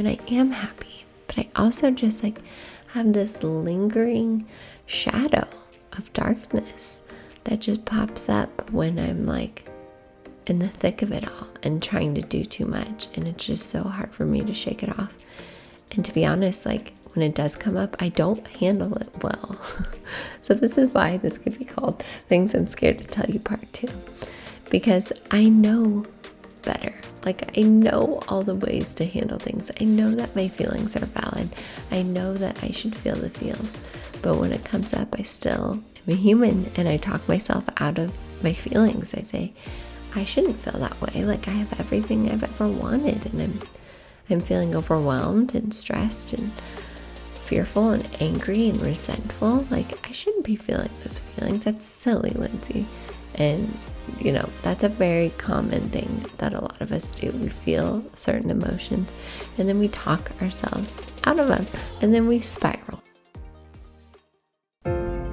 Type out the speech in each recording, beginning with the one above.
and I am happy, but I also just have this lingering shadow of darkness that just pops up when I'm in the thick of it all and trying to do too much, and it's just so hard for me to shake it off. And to be honest, when it does come up, I don't handle it well. So this is why this could be called Things I'm Scared to Tell You Part 2, because I know better. I know all the ways to handle things. I know that my feelings are valid. I know that I should feel the feels, but when it comes up, I still am a human, and I talk myself out of my feelings. I say, I shouldn't feel that way. I have everything I've ever wanted, and I'm feeling overwhelmed and stressed and fearful and angry and resentful. I shouldn't be feeling those feelings. That's silly, Lindsay. And that's a very common thing that a lot of us do. We feel certain emotions, and then we talk ourselves out of them, and then we spiral.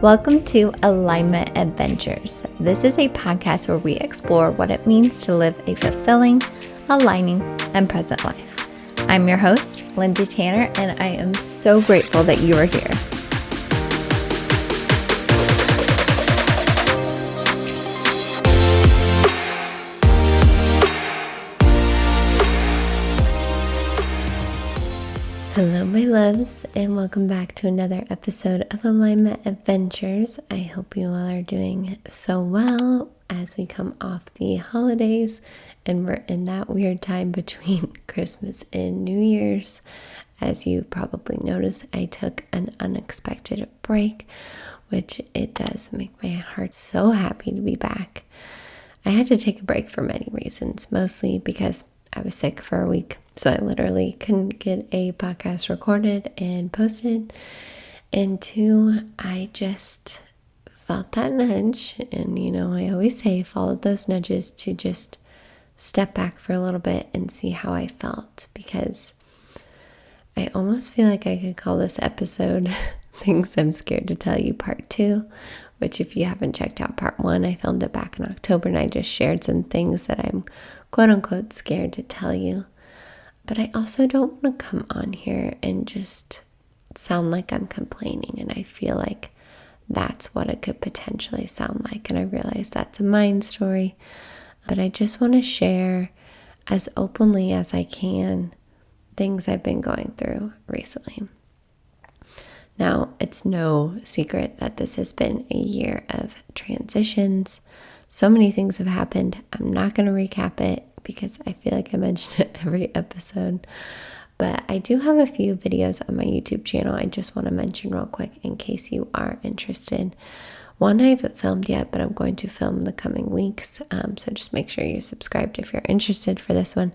Welcome to Alignment Adventures. This is a podcast where we explore what it means to live a fulfilling, aligning, and present life. I'm your host, Lindsay Tanner, and I am so grateful that you are here. Hello, my loves, and welcome back to another episode of Alignment Adventures. I hope you all are doing so well as we come off the holidays and we're in that weird time between Christmas and New Year's. As you probably noticed, I took an unexpected break, which it does make my heart so happy to be back. I had to take a break for many reasons, mostly because I was sick for a week. So I literally couldn't get a podcast recorded and posted. And two, I just felt that nudge. And I always say follow those nudges to just step back for a little bit and see how I felt. Because I almost feel like I could call this episode Things I'm Scared to Tell You Part 2. Which if you haven't checked out Part 1, I filmed it back in October and I just shared some things that I'm quote unquote scared to tell you. But I also don't want to come on here and just sound like I'm complaining, and I feel like that's what it could potentially sound like, and I realize that's a mind story, but I just want to share as openly as I can things I've been going through recently. Now, it's no secret that this has been a year of transitions. So many things have happened. I'm not going to recap it because I feel like I mention it every episode. But I do have a few videos on my YouTube channel I just want to mention real quick in case you are interested. One I haven't filmed yet, but I'm going to film in the coming weeks. So just make sure you're subscribed if you're interested for this one.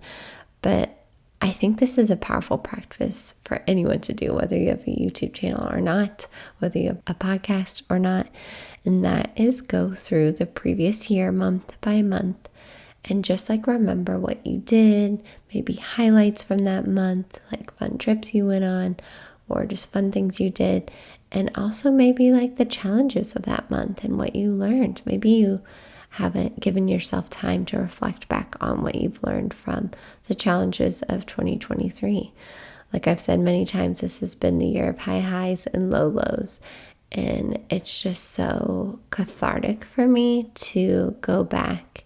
But I think this is a powerful practice for anyone to do, whether you have a YouTube channel or not, whether you have a podcast or not. And that is go through the previous year, month by month, and just remember what you did, maybe highlights from that month, fun trips you went on, or just fun things you did. And also maybe the challenges of that month and what you learned. Maybe you haven't given yourself time to reflect back on what you've learned from the challenges of 2023. Like I've said many times, this has been the year of high highs and low lows. And it's just so cathartic for me to go back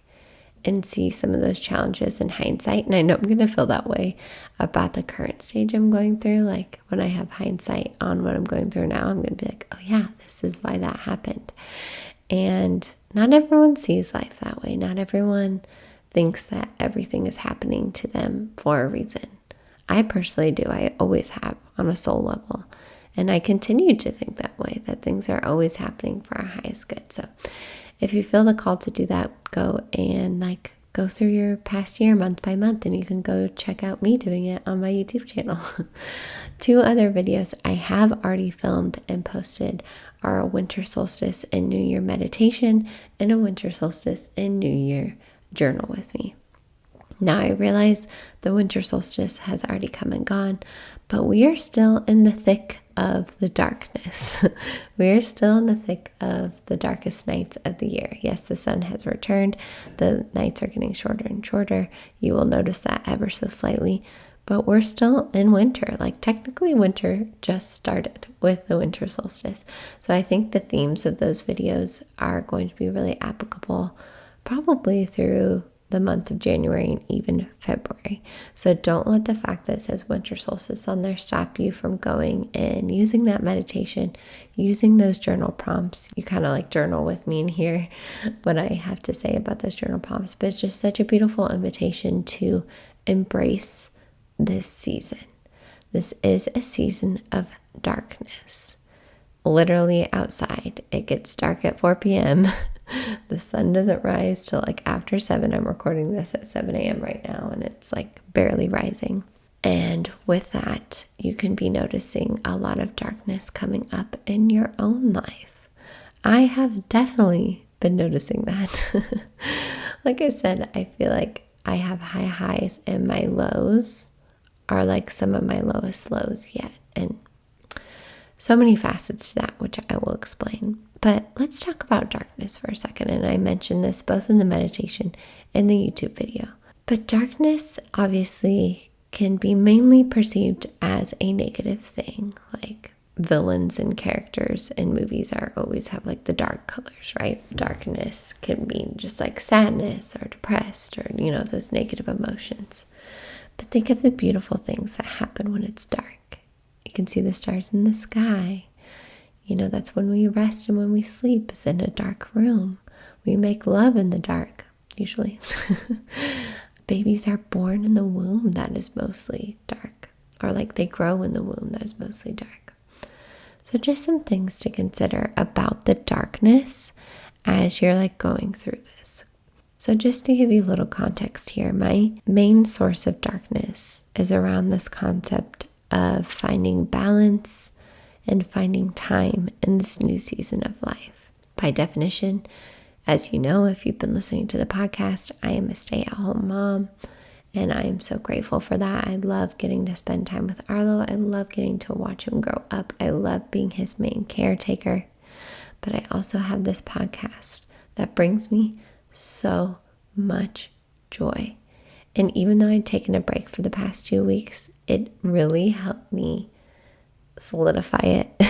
and see some of those challenges in hindsight. And I know I'm going to feel that way about the current stage I'm going through. When I have hindsight on what I'm going through now, I'm going to be like, oh yeah, this is why that happened. And not everyone sees life that way. Not everyone thinks that everything is happening to them for a reason. I personally do. I always have on a soul level. And I continue to think that way, that things are always happening for our highest good. So if you feel the call to do that, go and go through your past year month by month, and you can go check out me doing it on my YouTube channel. 2 other videos I have already filmed and posted are a winter solstice and New Year meditation and a winter solstice and New Year journal with me. Now I realize the winter solstice has already come and gone, but we are still in the thick of the darkness. We are still in the thick of the darkest nights of the year. Yes, the sun has returned. The nights are getting shorter and shorter. You will notice that ever so slightly, but we're still in winter. Like technically winter just started with the winter solstice. So I think the themes of those videos are going to be really applicable probably through the month of January and even February. So don't let the fact that it says winter solstice on there stop you from going and using that meditation, using those journal prompts. You kind of like journal with me and hear what I have to say about those journal prompts, but it's just such a beautiful invitation to embrace this season. This is a season of darkness. Literally outside, it gets dark at 4 p.m. The sun doesn't rise till like after 7. I'm recording this at 7 a.m. right now, and it's like barely rising. And with that, you can be noticing a lot of darkness coming up in your own life. I have definitely been noticing that. Like I said, I feel like I have high highs and my lows are like some of my lowest lows yet. And so many facets to that, which I will explain. But let's talk about darkness for a second. And I mentioned this both in the meditation and the YouTube video. But darkness obviously can be mainly perceived as a negative thing. Like villains and characters in movies always have like the dark colors, right? Darkness can mean just like sadness or depressed or, those negative emotions. But think of the beautiful things that happen when it's dark. You can see the stars in the sky. That's when we rest and when we sleep is in a dark room. We make love in the dark, usually. Babies are born in the womb that is mostly dark. Or like they grow in the womb that is mostly dark. So just some things to consider about the darkness as you're like going through this. So just to give you a little context here, my main source of darkness is around this concept of finding balance and finding time in this new season of life. By definition, as you know, if you've been listening to the podcast, I am a stay-at-home mom, and I am so grateful for that. I love getting to spend time with Arlo. I love getting to watch him grow up. I love being his main caretaker. But I also have this podcast that brings me so much joy. And even though I'd taken a break for the past 2 weeks, it really helped me solidify it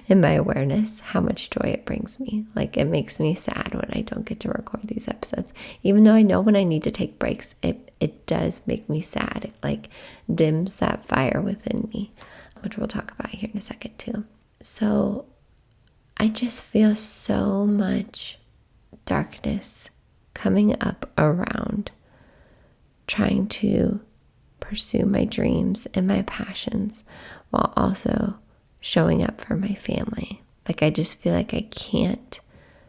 in my awareness, how much joy it brings me. Like it makes me sad when I don't get to record these episodes. Even though I know when I need to take breaks, it does make me sad. It like dims that fire within me, which we'll talk about here in a second too. So I just feel so much darkness coming up around trying to pursue my dreams and my passions while also showing up for my family. Like I just feel like I can't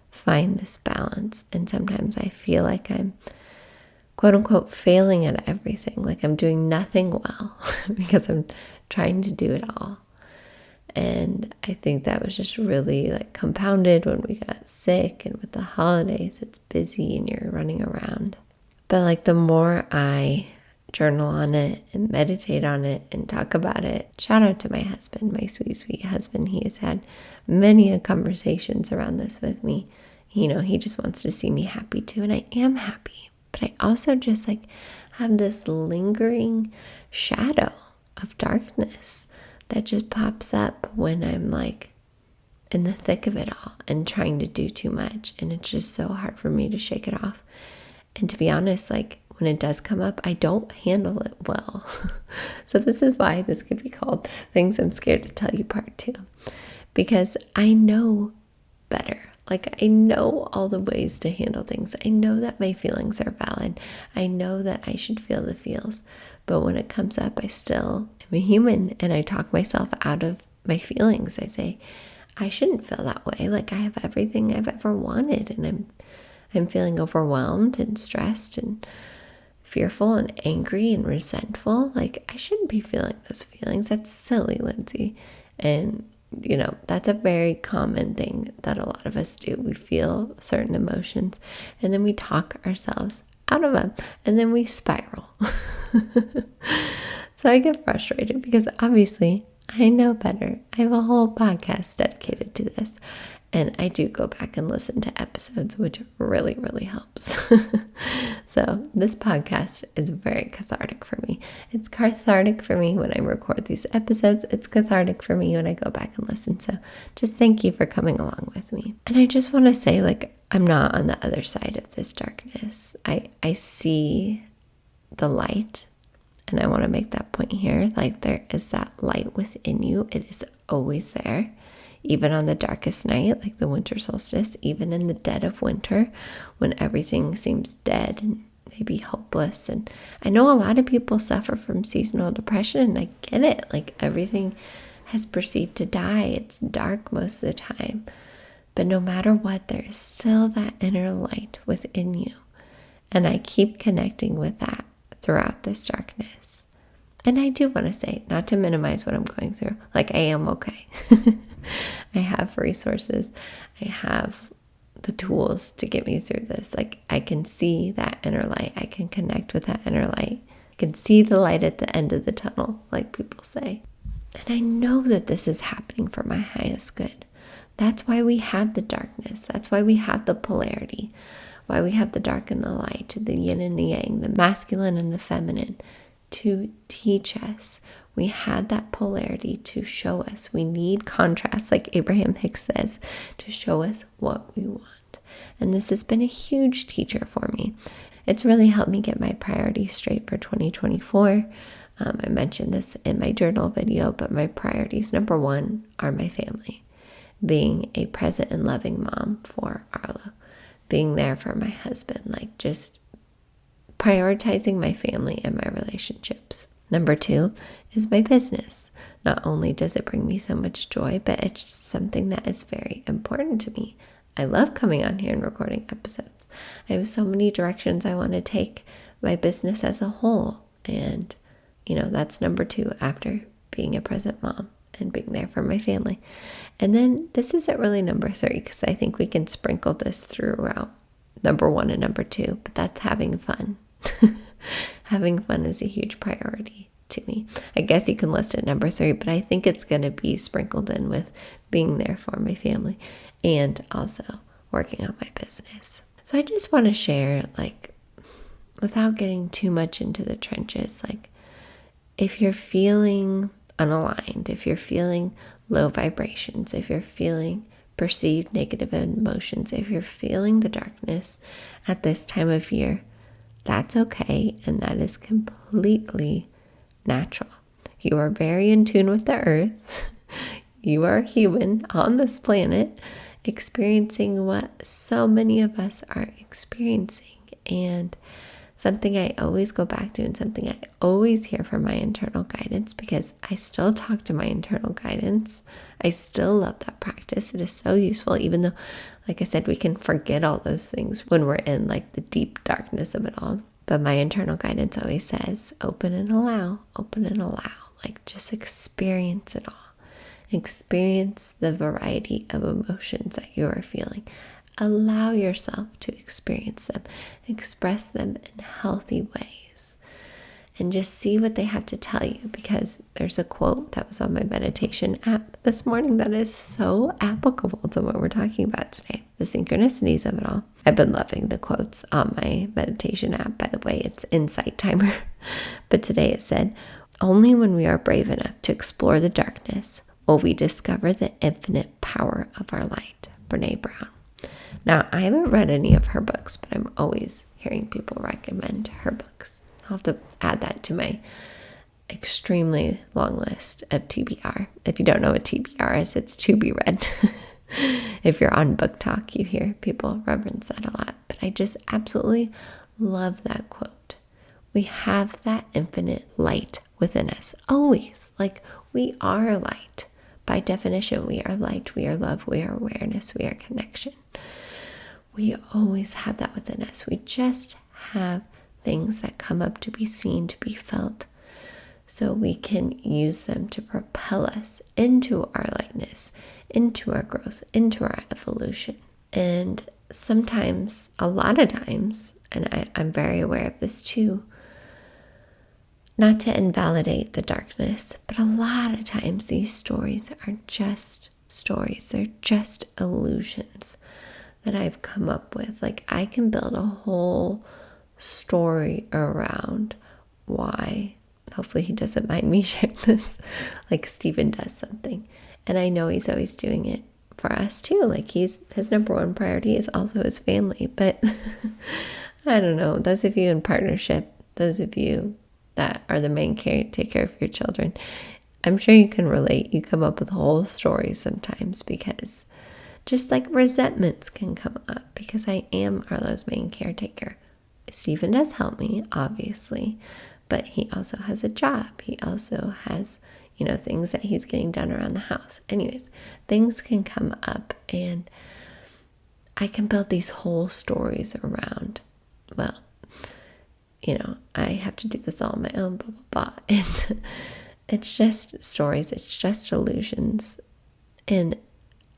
find this balance. And sometimes I feel like I'm quote unquote failing at everything. Like I'm doing nothing well because I'm trying to do it all. And I think that was just really like compounded when we got sick, and with the holidays, it's busy and you're running around. But like the more I journal on it and meditate on it and talk about it, shout out to my husband, my sweet, sweet husband. He has had many conversations around this with me. He just wants to see me happy too. And I am happy. But I also just like have this lingering shadow of darkness that just pops up when I'm like in the thick of it all and trying to do too much. And it's just so hard for me to shake it off. And to be honest, like when it does come up, I don't handle it well. So this is why this could be called Things I'm Scared to Tell You Part 2. Because I know better. Like I know all the ways to handle things. I know that my feelings are valid. I know that I should feel the feels. But when it comes up, I still am a human, and I talk myself out of my feelings. I say, I shouldn't feel that way. Like I have everything I've ever wanted, and I'm feeling overwhelmed and stressed and fearful and angry and resentful. Like I shouldn't be feeling those feelings. That's silly, Lindsay. And that's a very common thing that a lot of us do. We feel certain emotions and then we talk ourselves out of them, and then we spiral. So I get frustrated because obviously I know better. I have a whole podcast dedicated to this, And I do go back and listen to episodes, which really, really helps. So this podcast is very cathartic for me. It's cathartic for me when I record these episodes. It's cathartic for me when I go back and listen. So just thank you for coming along with me. And I just want to say, like, I'm not on the other side of this darkness. I see the light, and I want to make that point here. Like, there is that light within you. It is always there. Even on the darkest night, like the winter solstice, even in the dead of winter, when everything seems dead and maybe hopeless. And I know a lot of people suffer from seasonal depression, and I get it. Like, everything has perceived to die. It's dark most of the time. But no matter what, there is still that inner light within you. And I keep connecting with that throughout this darkness. And I do want to say, not to minimize what I'm going through, like, I am okay. I have resources. I have the tools to get me through this. Like, I can see that inner light. I can connect with that inner light. I can see the light at the end of the tunnel, like people say. And I know that this is happening for my highest good. That's why we have the darkness. That's why we have the polarity. Why we have the dark and the light, the yin and the yang, the masculine and the feminine, to teach us. We had that polarity to show us. We need contrast, like Abraham Hicks says, to show us what we want. And this has been a huge teacher for me. It's really helped me get my priorities straight for 2024. I mentioned this in my journal video, but my priorities, number one, are my family. Being a present and loving mom for Arlo. Being there for my husband, like just prioritizing my family and my relationships. Number two is my business. Not only does it bring me so much joy, but it's something that is very important to me. I love coming on here and recording episodes. I have so many directions I want to take my business as a whole. And, that's number two after being a present mom and being there for my family. And then this isn't really number three, because I think we can sprinkle this throughout number one and number two, but that's having fun. Having fun is a huge priority to me. I guess you can list it number three, but I think it's going to be sprinkled in with being there for my family and also working on my business. So I just want to share, like, without getting too much into the trenches, like, if you're feeling unaligned, if you're feeling low vibrations, if you're feeling perceived negative emotions, if you're feeling the darkness at this time of year, that's okay, and that is completely natural. You are very in tune with the earth. You are a human on this planet experiencing what so many of us are experiencing. And something I always go back to, and something I always hear from my internal guidance, because I still talk to my internal guidance. I still love that practice. It is so useful, even though, like I said, we can forget all those things when we're in like the deep darkness of it all. But my internal guidance always says, open and allow, like just experience it all. Experience the variety of emotions that you are feeling. Allow yourself to experience them, express them in healthy ways, and just see what they have to tell you, because there's a quote that was on my meditation app this morning that is so applicable to what we're talking about today, the synchronicities of it all. I've been loving the quotes on my meditation app, by the way. It's Insight Timer. But today it said, only when we are brave enough to explore the darkness will we discover the infinite power of our light. Brene Brown. Now, I haven't read any of her books, but I'm always hearing people recommend her books. I'll have to add that to my extremely long list of TBR. If you don't know what TBR is, it's to be read. If you're on Book Talk, you hear people reference that a lot. But I just absolutely love that quote. We have that infinite light within us, always. Like, we are light. By definition, we are light, we are love, we are awareness, we are connection. We always have that within us. We just have things that come up to be seen, to be felt, so we can use them to propel us into our lightness, into our growth, into our evolution. And sometimes, a lot of times, and I'm very aware of this too, not to invalidate the darkness, but a lot of times these stories are just stories. They're just illusions that I've come up with. Like, I can build a whole story around why, hopefully he doesn't mind me sharing this, like Stephen does something. And I know he's always doing it for us too. Like, his number one priority is also his family. But I don't know, those of you in partnership, those of you that are the main caretaker of your children, I'm sure you can relate. You come up with whole stories sometimes because just like resentments can come up because I am Arlo's main caretaker. Stephen does help me, obviously, but he also has a job. He also has, things that he's getting done around the house. Anyways, things can come up and I can build these whole stories around, well, I have to do this all on my own, blah, blah, blah. And it's just stories. It's just illusions. And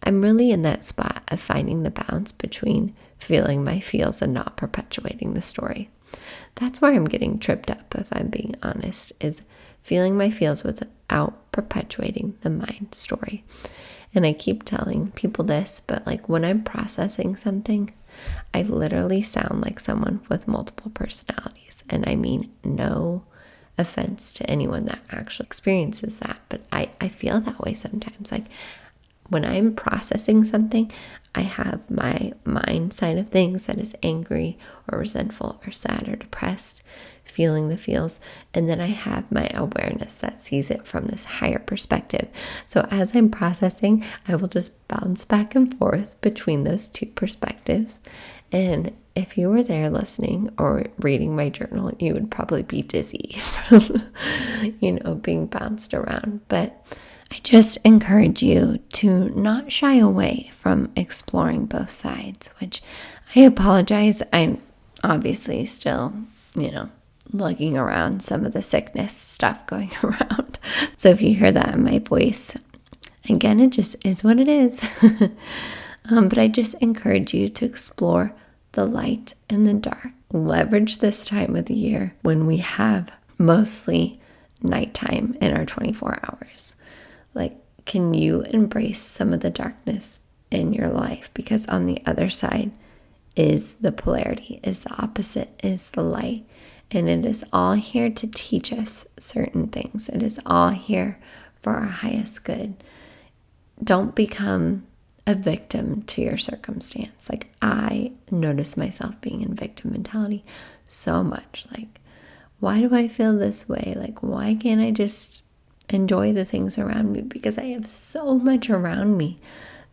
I'm really in that spot of finding the balance between feeling my feels and not perpetuating the story. That's where I'm getting tripped up, if I'm being honest, is feeling my feels without perpetuating the mind story. And I keep telling people this, but like when I'm processing something, I literally sound like someone with multiple personalities. And I mean, no offense to anyone that actually experiences that, but I feel that way sometimes. Like when I'm processing something, I have my mind side of things that is angry or resentful or sad or depressed, feeling the feels. And then I have my awareness that sees it from this higher perspective. So as I'm processing, I will just bounce back and forth between those two perspectives. And if you were there listening or reading my journal, you would probably be dizzy from, being bounced around. But I just encourage you to not shy away from exploring both sides, which I apologize. I'm obviously still, lugging around some of the sickness stuff going around. So if you hear that in my voice, again, it just is what it is. But I just encourage you to explore the light and the dark. Leverage this time of the year when we have mostly nighttime in our 24 hours. Like, can you embrace some of the darkness in your life? Because on the other side is the polarity, is the opposite, is the light. And it is all here to teach us certain things. It is all here for our highest good. Don't become a victim to your circumstance. Like, I notice myself being in victim mentality so much. Like, why do I feel this way? Like, why can't I just enjoy the things around me? Because I have so much around me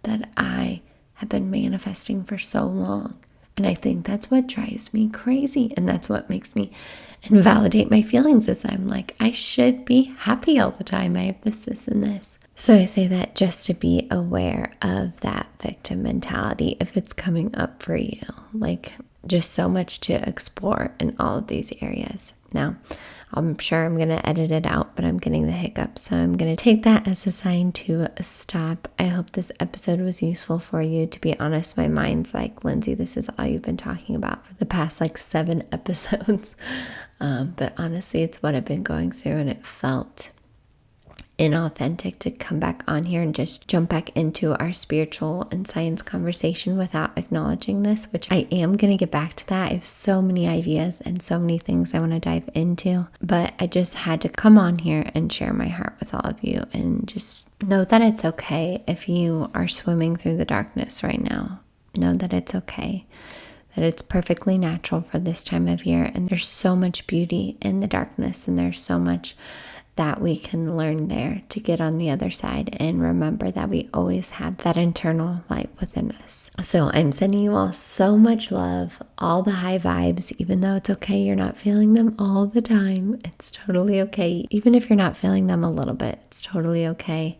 that I have been manifesting for so long. And I think that's what drives me crazy. And that's what makes me invalidate my feelings, is I'm like, I should be happy all the time. I have this, and this. So I say that just to be aware of that victim mentality if it's coming up for you. Like, just so much to explore in all of these areas. Now, I'm sure I'm going to edit it out, but I'm getting the hiccup. So I'm going to take that as a sign to stop. I hope this episode was useful for you. To be honest, my mind's like, Lindsay, this is all you've been talking about for the past 7 episodes. But honestly, it's what I've been going through, and it felt inauthentic to come back on here and just jump back into our spiritual and science conversation without acknowledging this, which I am going to get back to that. I have so many ideas and so many things I want to dive into, but I just had to come on here and share my heart with all of you, and just know that it's okay if you are swimming through the darkness right now. Know that it's okay, that it's perfectly natural for this time of year, and there's so much beauty in the darkness, and there's so much that we can learn there to get on the other side, and remember that we always have that internal light within us. So I'm sending you all so much love, all the high vibes, even though it's okay you're not feeling them all the time. It's totally okay. Even if you're not feeling them a little bit, it's totally okay.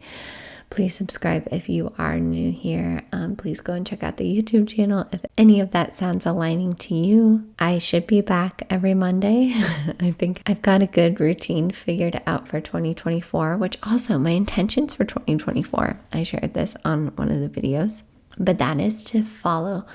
Please subscribe if you are new here. Please go and check out the YouTube channel if any of that sounds aligning to you. I should be back every Monday. I think I've got a good routine figured out for 2024, which also my intentions for 2024. I shared this on one of the videos, but that is to follow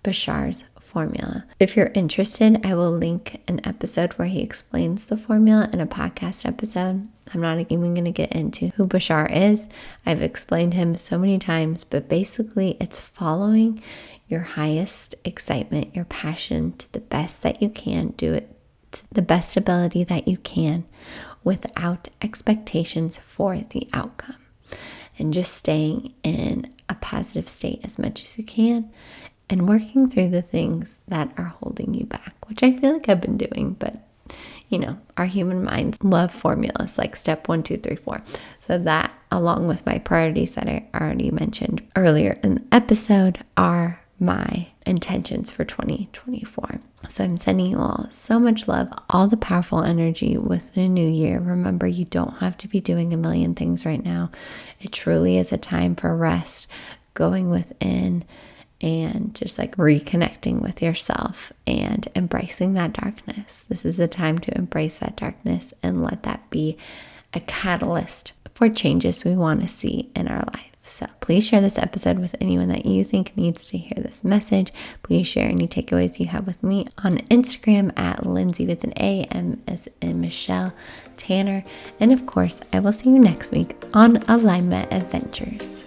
Bashar's formula. If you're interested, I will link an episode where he explains the formula in a podcast episode. I'm not even going to get into who Bashar is. I've explained him so many times, but basically it's following your highest excitement, your passion to the best that you can. Do it to the best ability that you can without expectations for the outcome. And just staying in a positive state as much as you can and working through the things that are holding you back, which I feel like I've been doing, but our human minds love formulas like step 1, 2, 3, 4. So that, along with my priorities that I already mentioned earlier in the episode, are my intentions for 2024. So I'm sending you all so much love, all the powerful energy with the new year. Remember, you don't have to be doing a million things right now. It truly is a time for rest, going within, and just like reconnecting with yourself and embracing that darkness. This is the time to embrace that darkness and let that be a catalyst for changes we want to see in our life. So please share this episode with anyone that you think needs to hear this message. Please share any takeaways you have with me on Instagram at Lindsay with an A, M as in Michelle Tanner. And of course, I will see you next week on Alignment Adventures.